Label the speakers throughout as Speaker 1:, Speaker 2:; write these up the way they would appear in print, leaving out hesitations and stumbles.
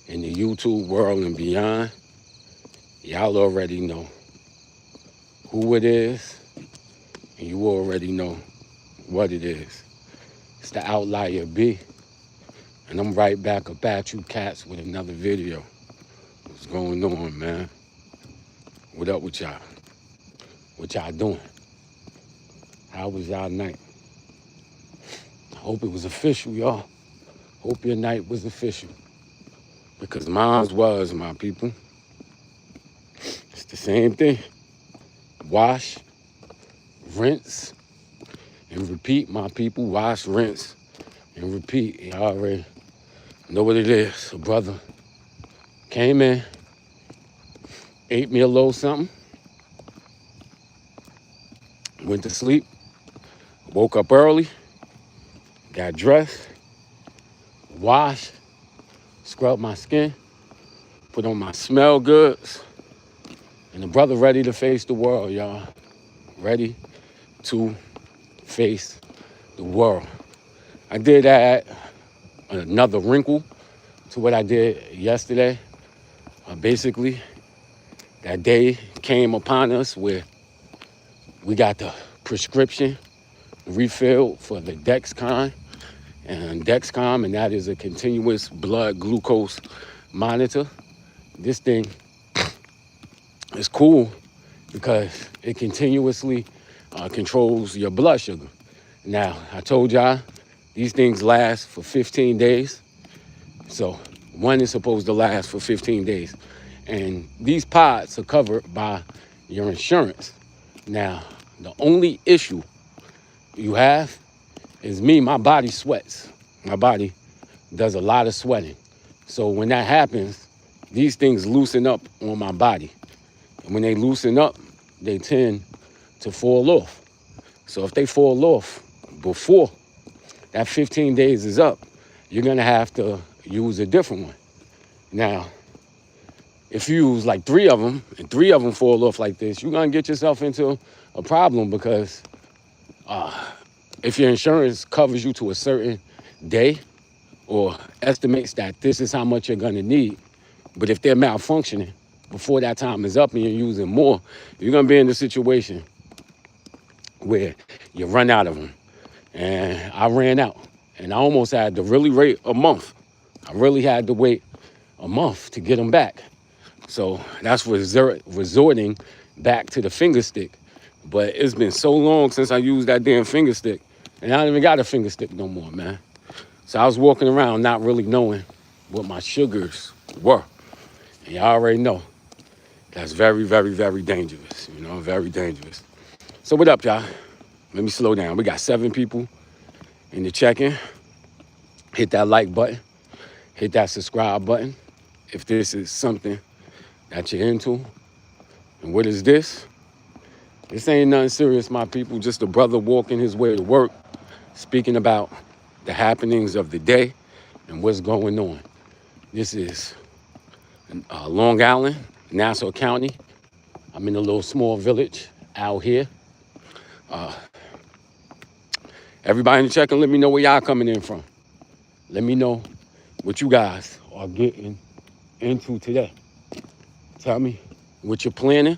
Speaker 1: in the YouTube world and beyond, y'all already know who it is, and you already know what it is. It's the OutLIer B, and I'm right back up at you cats with another video. What's going on, man? What up with y'all? What y'all doing? How was y'all night? I hope it was official, y'all. Hope your night was official. Because mine was, my people. It's the same thing. Wash, rinse, and repeat, my people. Wash, rinse, and repeat. Y'all already know what it is. A brother came in, ate me a little something, went to sleep, woke up early, got dressed, washed, scrubbed my skin, put on my smell goods, and the brother ready to face the world, y'all. Ready to face the world. I did add another wrinkle to what I did yesterday. Basically, that day came upon us where we got the prescription refilled for the Dexcom, and that is a continuous blood glucose monitor. This thing is cool because it continuously controls your blood sugar. Now, I told y'all, these things last for 15 days. So one is supposed to last for 15 days. And these pods are covered by your insurance. Now, the only issue you have is me, my body sweats. My body does a lot of sweating. So when that happens, these things loosen up on my body. And when they loosen up, they tend to fall off. So if they fall off before that 15 days is up, you're gonna have to use a different one. Now, if you use like 3 of them, and 3 of them fall off like this, you're gonna get yourself into a problem because if your insurance covers you to a certain day or estimates that this is how much you're gonna need, but if they're malfunctioning before that time is up and you're using more, you're gonna be in the situation where you run out of them. And I ran out, and I almost had to really wait a month. I really had to wait a month to get them back. So that's resorting back to the finger stick. But it's been so long since I used that damn finger stick, and I don't even got a finger stick no more, man. So I was walking around not really knowing what my sugars were. And y'all already know that's very, very, very dangerous, very dangerous. So what up, y'all? Let me slow down. We got 7 people in the check-in. Hit that like button. Hit that subscribe button if this is something that you're into. And what is this? This ain't nothing serious, my people. Just a brother walking his way to work, speaking about the happenings of the day and what's going on. This is Long Island, Nassau County. I'm in a little small village out here. Everybody in the check-in, let me know where y'all coming in from. Let me know what you guys are getting into today. Tell me what you're planning.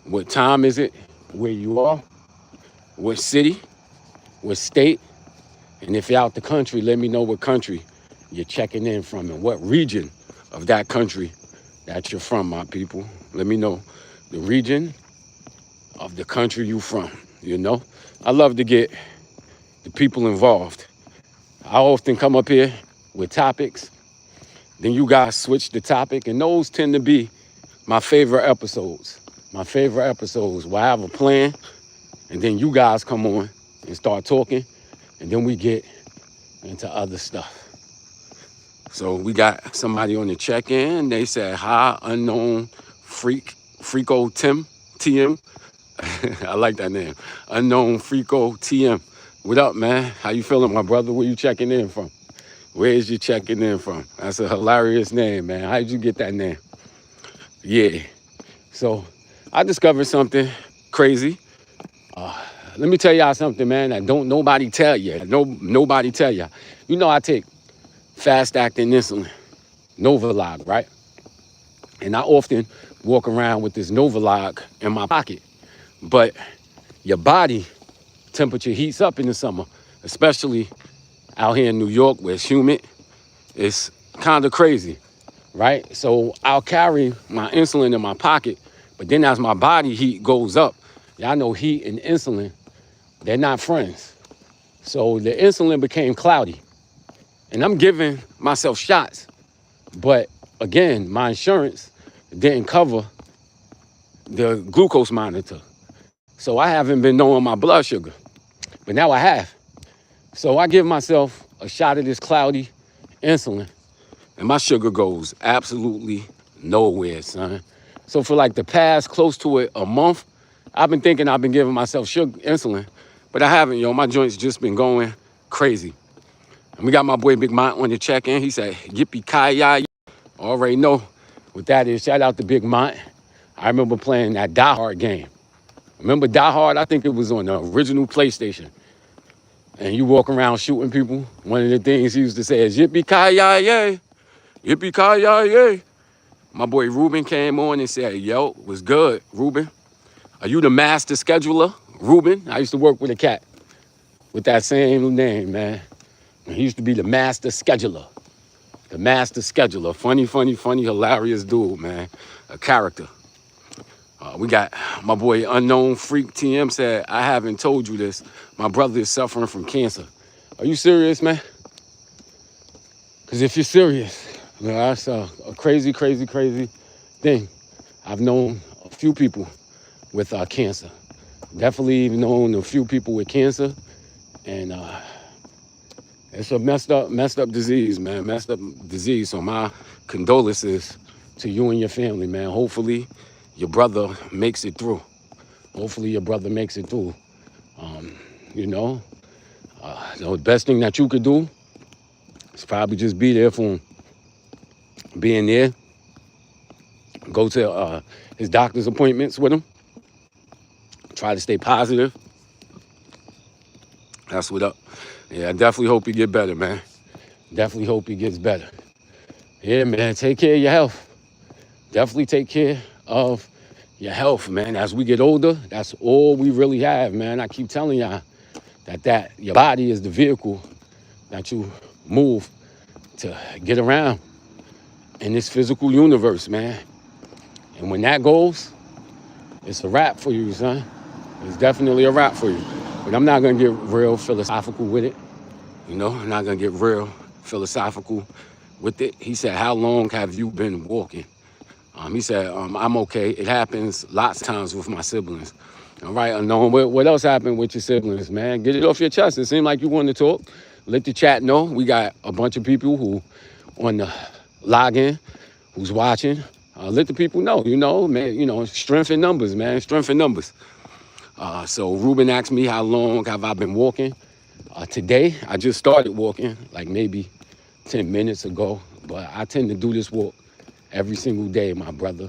Speaker 1: What time is it? Where you are? What city? What state? And if you're out the country, let me know what country you're checking in from and what region of that country that you're from, my people. Let me know the region of the country you from, I love to get the people involved. I often come up here with topics, then you guys switch the topic, and those tend to be my favorite episodes. My favorite episodes where I have a plan, and then you guys come on and start talking, and then we get into other stuff. So we got somebody on the check-in. They said, hi, unknown Freako TM. I like that name. Unknown Freako TM. What up, man? How you feeling, my brother? Where you checking in from? Where is you checking in from? That's a hilarious name, man. How did you get that name? Yeah. So I discovered something crazy. Let me tell y'all something, man, that don't nobody tell you. Nobody tell y'all. I take fast-acting insulin. Novolog, right? And I often walk around with this Novolog in my pocket. But your body temperature heats up in the summer, especially out here in New York where it's humid. It's kind of crazy, right? So I'll carry my insulin in my pocket, but then as my body heat goes up, y'all know heat and insulin, they're not friends. So the insulin became cloudy. And I'm giving myself shots. But again, my insurance didn't cover the glucose monitor. So I haven't been knowing my blood sugar. But now I have. So I give myself a shot of this cloudy insulin, and my sugar goes absolutely nowhere, son. So for like the past close to a month, I've been thinking I've been giving myself insulin, but I haven't, yo. My joints just been going crazy. And we got my boy Big Mont on the check-in. He said, yippee-ki-yay. Already know what that is. Shout out to Big Mont. I remember playing that Die Hard game. Remember Die Hard? I think it was on the original PlayStation. And you walk around shooting people. One of the things he used to say is, yippee-ki-yay, yippee-ki-yay. My boy Ruben came on and said, yo, what's good, Ruben? Are you the master scheduler, Ruben? I used to work with a cat with that same name, man. And he used to be the master scheduler. The master scheduler. Funny, hilarious dude, man. A character. We got my boy Unknown Freak TM said, I haven't told you this. My brother is suffering from cancer. Are you serious, man? Because if you're serious, you know, that's a crazy thing. I've known a few people with cancer. Definitely known a few people with cancer. And it's a messed up disease, man. Messed up disease. So my condolences to you and your family, man. Hopefully your brother makes it through. Hopefully your brother makes it through. You know, the best thing that you could do is probably just be there for him. Being there. Go to his doctor's appointments with him. Try to stay positive. That's what up. Yeah, I definitely hope he get better, man. Definitely hope he gets better. Yeah, man, take care of your health. Definitely take care of your health, man. As we get older, that's all we really have, man. I keep telling y'all that your body is the vehicle that you move to get around in this physical universe, man. And when that goes, it's a wrap for you, son. It's definitely a wrap for you. But I'm not going to get real philosophical with it. You know, I'm not going to get real philosophical with it. He said, how long have you been walking? He said, I'm okay. It happens lots of times with my siblings. All right, Unknown, what else happened with your siblings, man? Get it off your chest. It seemed like you wanted to talk. Let the chat know. We got a bunch of people who on the login, who's watching. Let the people know, you know, man, you know, strength in numbers, man, strength in numbers. So Ruben asked me how long have I been walking. Today, I just started walking like maybe 10 minutes ago, but I tend to do this walk every single day, my brother,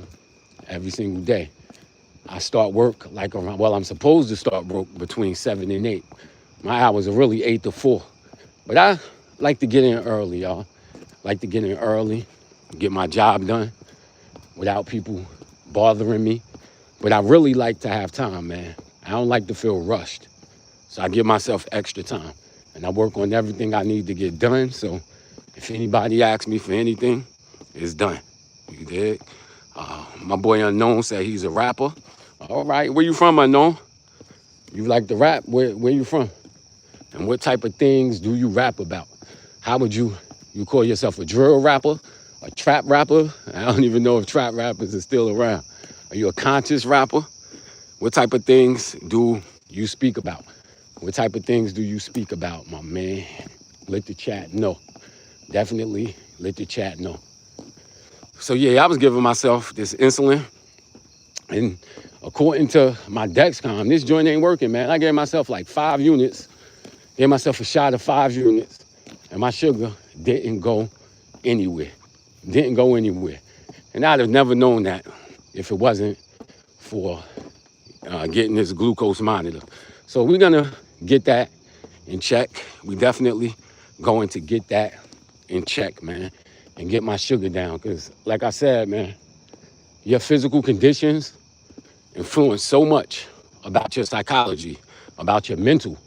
Speaker 1: every single day. I start work like around, well, I'm supposed to start work between 7 and 8. My hours are really 8 to 4. But I like to get in early, y'all. Like to get in early, get my job done without people bothering me. But I really like to have time, man. I don't like to feel rushed. So I give myself extra time. And I work on everything I need to get done. So if anybody asks me for anything, it's done. You dig? My boy Unknown said he's a rapper. All right, where you from, Unknown? You like to rap? Where you from? And what type of things do you rap about? How would you call yourself a drill rapper? A trap rapper? I don't even know if trap rappers are still around. Are you a conscious rapper? What type of things do you speak about? What type of things do you speak about, my man? Let the chat know. Definitely let the chat know. So yeah, I was giving myself this insulin. And according to my Dexcom, this joint ain't working, man. I gave myself like 5 units. Gave myself a shot of 5 units. And my sugar didn't go anywhere. Didn't go anywhere. And I'd have never known that if it wasn't for getting this glucose monitor. So we're going to get that in check. We definitely going to get that in check, man. and get my sugar down. Because like I said, man, your physical conditions influence so much about your psychology, about your mental.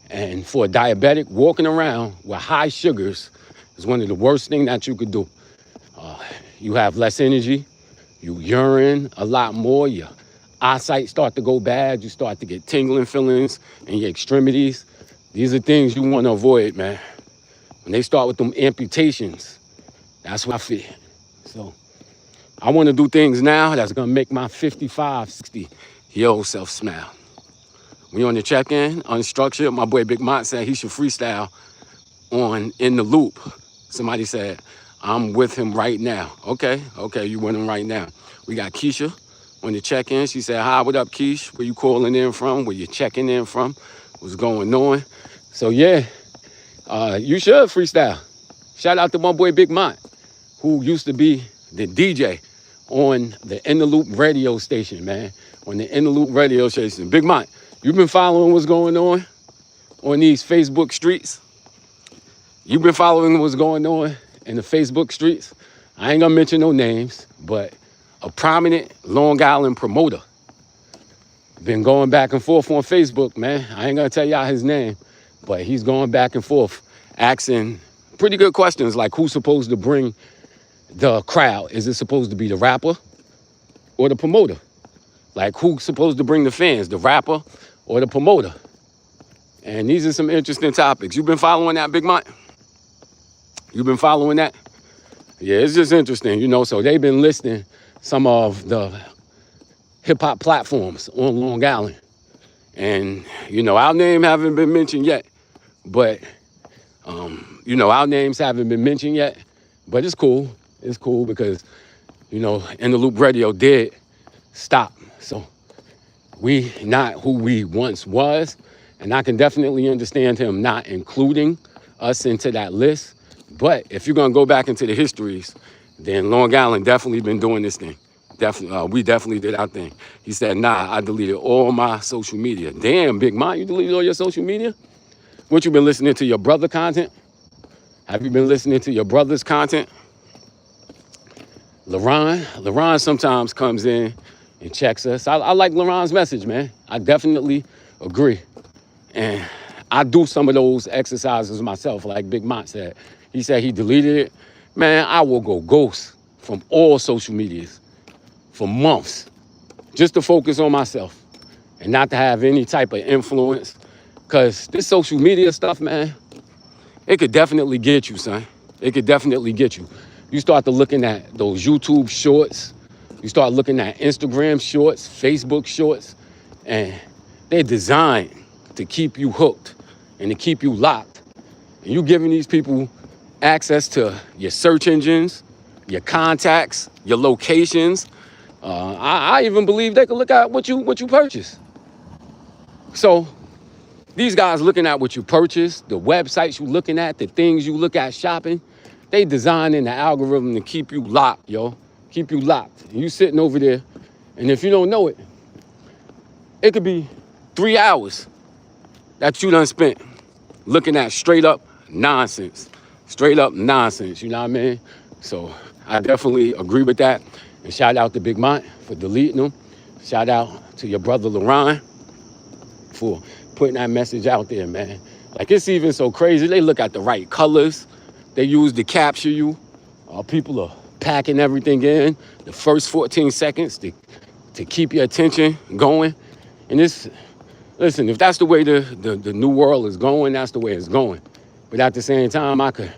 Speaker 1: And for a diabetic, walking around with high sugars is one of the worst things that you could do. You have less energy, you urine a lot more, your eyesight start to go bad, you start to get tingling feelings in your extremities. These are things you want to avoid, man. When they start with them amputations, that's what I feel. So I want to do things now that's going to make my 55, 60-year-old self smile. We on the check-in, unstructured. My boy Big Mont said he should freestyle on In the Loop. Somebody said, I'm with him right now. Okay, you with him right now. We got Keisha on the check-in. She said, hi, what up, Keish? Where you calling in from? Where you checking in from? What's going on? So yeah, you should freestyle. Shout out to my boy Big Mont, who used to be the DJ on the In the Loop radio station, man. On the In the Loop radio station. Big Mont, you've been following what's going on these Facebook streets? You've been following what's going on in the Facebook streets? I ain't gonna mention no names, but a prominent Long Island promoter been going back and forth on Facebook, man. I ain't gonna tell y'all his name, but he's going back and forth asking pretty good questions like who's supposed to bring the crowd? Is it supposed to be the rapper or the promoter? Like who's supposed to bring the fans, the rapper or the promoter? And these are some interesting topics. You've been following that, Big Mont? You've been following that? Yeah, it's just interesting, you know. So they've been listing some of the hip hop platforms on Long Island. And, you know, our name haven't been mentioned yet, but, you know, our names haven't been mentioned yet, but it's cool. It's cool because, you know, In the Loop Radio did stop. So we not who we once was. And I can definitely understand him not including us into that list. But if you're going to go back into the histories, then Long Island definitely been doing this thing. We definitely did our thing. He said, nah, I deleted all my social media. Damn, Big Mont, you deleted all your social media? What, you been listening to your brother content? Have you been listening to your brother's content? LaRon sometimes comes in and checks us. I like LaRon's message, man. I definitely agree. And I do some of those exercises myself, like Big Mont said. He said he deleted it. Man, I will go ghost from all social medias for months just to focus on myself and not to have any type of influence. Because this social media stuff, man, it could definitely get you, son. It could definitely get you. You start to looking at those YouTube shorts. You start looking at Instagram shorts, Facebook shorts, and they're designed to keep you hooked and to keep you locked. And you giving these people access to your search engines, your contacts, your locations. I even believe they can look at what you purchase. So these guys looking at what you purchase, the websites you looking at, the things you look at shopping, they designing the algorithm to keep you locked, yo. Keep you locked. And you sitting over there, and if you don't know it, it could be 3 hours that you done spent looking at straight up nonsense. Straight up nonsense, you know what I mean? So I definitely agree with that. And shout out to Big Mont for deleting them. Shout out to your brother LaRon for putting that message out there, man. Like, it's even so crazy. They look at the right colors they use to capture you. People are packing everything in the first 14 seconds to keep your attention going. And it's, listen, if that's the way the new world is going, that's the way it's going. But at the same time, I could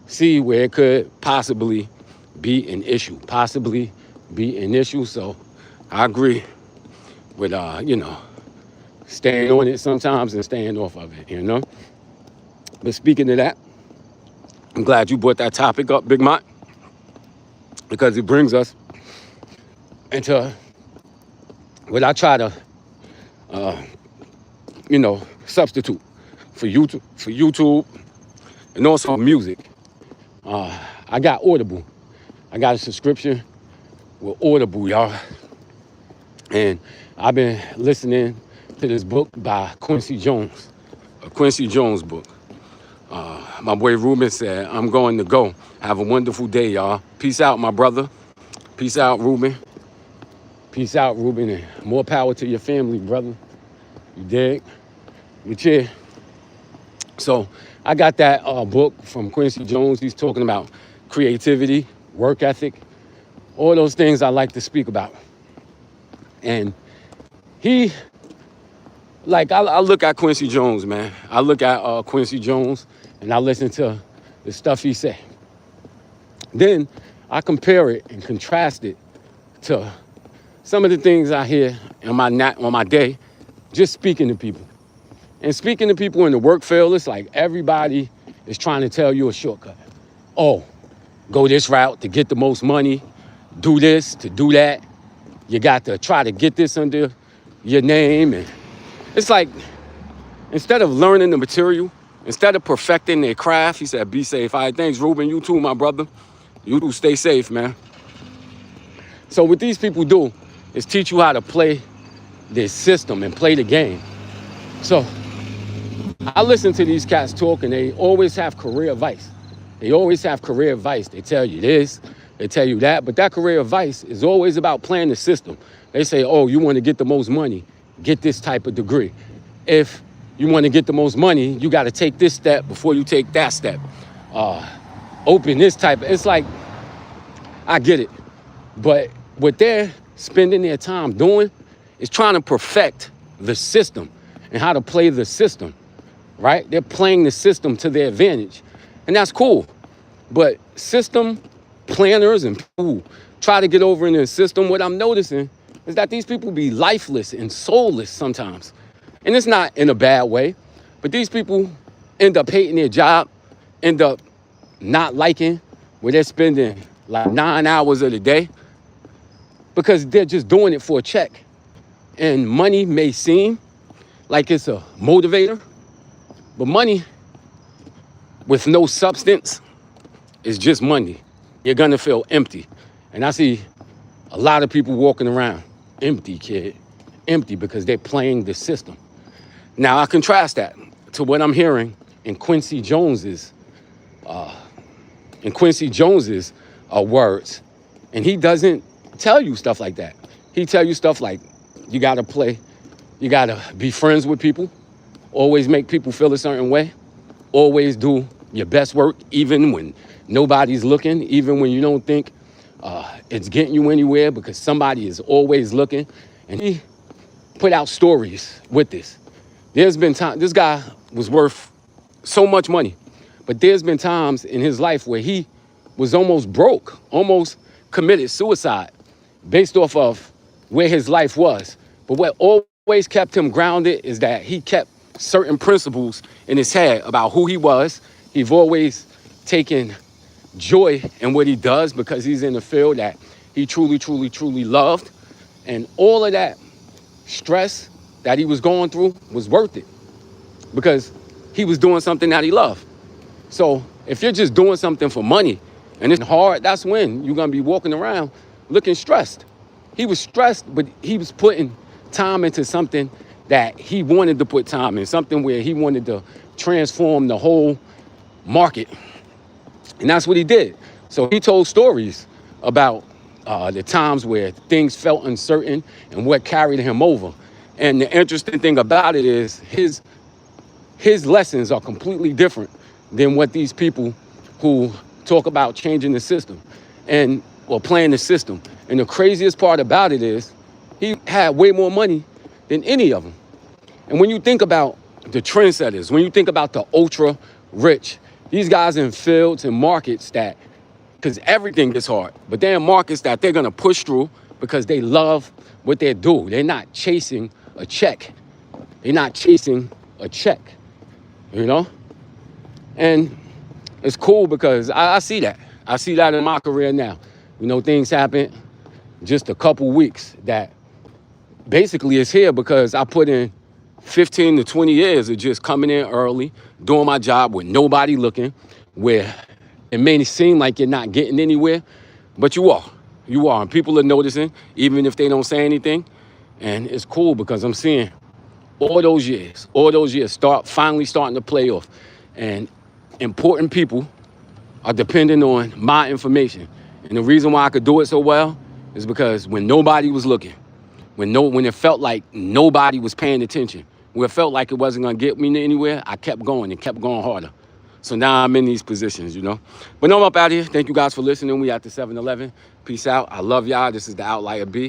Speaker 1: see where it could possibly be an issue. So I agree with, you know, staying on it sometimes and staying off of it, you know? But speaking of that, I'm glad you brought that topic up, Big Mont, because it brings us into what I try to, you know, substitute for YouTube and also music. I got Audible. I got a subscription with Audible, y'all. And I've been listening to this book by Quincy Jones, a Quincy Jones book. My boy Ruben said, I'm going to go. Have a wonderful day, y'all. Peace out, my brother. Peace out, Ruben. Peace out, Ruben. And more power to your family, brother. You dig? But yeah. So I got that book from Quincy Jones. He's talking about creativity, work ethic, all those things I like to speak about. And he, like, I look at Quincy Jones, man. I look at Quincy Jones and I listen to the stuff he said. Then I compare it and contrast it to some of the things I hear on my day, just speaking to people. And speaking to people in the work field, it's like everybody is trying to tell you a shortcut. Oh, go this route to get the most money, do this to do that. You got to try to get this under your name. And it's like, instead of learning the material, instead of perfecting their craft, he said, be safe. All right, thanks, Ruben. You too, my brother. You too, stay safe, man. So what these people do is teach you how to play this system and play the game. So I listen to these cats talk and they always have career advice. They always have career advice. They tell you this, they tell you that, but that career advice is always about playing the system. They say, oh, you want to get the most money, get this type of degree. If you want to get the most money, you got to take this step before you take that step. Open this type. It's like, I get it. But what they're spending their time doing is trying to perfect the system and how to play the system, right? They're playing the system to their advantage. And that's cool. But system planners and people who try to get over in the system, what I'm noticing is that these people be lifeless and soulless sometimes. And it's not in a bad way, but these people end up hating their job, end up not liking where they're spending like 9 hours of the day because they're just doing it for a check. And money may seem like it's a motivator, but money with no substance is just money. You're gonna feel empty. And I see a lot of people walking around empty, kid, empty because they're playing the system. Now I contrast that to what I'm hearing in Quincy Jones's words. And he doesn't tell you stuff like that. He tell you stuff like, you gotta play, you gotta be friends with people, always make people feel a certain way, always do your best work, even when nobody's looking, even when you don't think it's getting you anywhere because somebody is always looking. And he put out stories with this. There's been time, this guy was worth so much money, but there's been times in his life where he was almost broke, almost committed suicide based off of where his life was. But what always kept him grounded is that he kept certain principles in his head about who he was. He's always taken joy in what he does because he's in a field that he truly, truly, truly loved. And all of that stress that he was going through was worth it because he was doing something that he loved. So if you're just doing something for money and it's hard, that's when you're gonna be walking around looking stressed. He was stressed, but he was putting time into something that he wanted to put time in, something where he wanted to transform the whole market. And that's what he did. So he told stories about the times where things felt uncertain and what carried him over. And the interesting thing about it is his lessons are completely different than what these people who talk about changing the system or playing the system. And the craziest part about it is he had way more money than any of them. And when you think about the trendsetters, when you think about the ultra rich, these guys in fields and markets that, because everything gets hard, but they're in markets that they're gonna push through because they love what they do. They're not chasing a check. They're not chasing a check, you know? And it's cool because I see that. I see that in my career now. You know, things happen just a couple weeks that basically is here because I put in 15 to 20 years of just coming in early, doing my job with nobody looking, where it may seem like you're not getting anywhere, but you are. You are. And people are noticing, even if they don't say anything. And it's cool because I'm seeing all those years finally starting to play off. And important people are depending on my information. And the reason why I could do it so well is because when nobody was looking, when it felt like nobody was paying attention, when it felt like it wasn't gonna get me anywhere, I kept going and kept going harder. So now I'm in these positions, you know. But no, I'm up out here. Thank you guys for listening. We at the 7-Eleven. Peace out. I love y'all. This is the OutLIer B.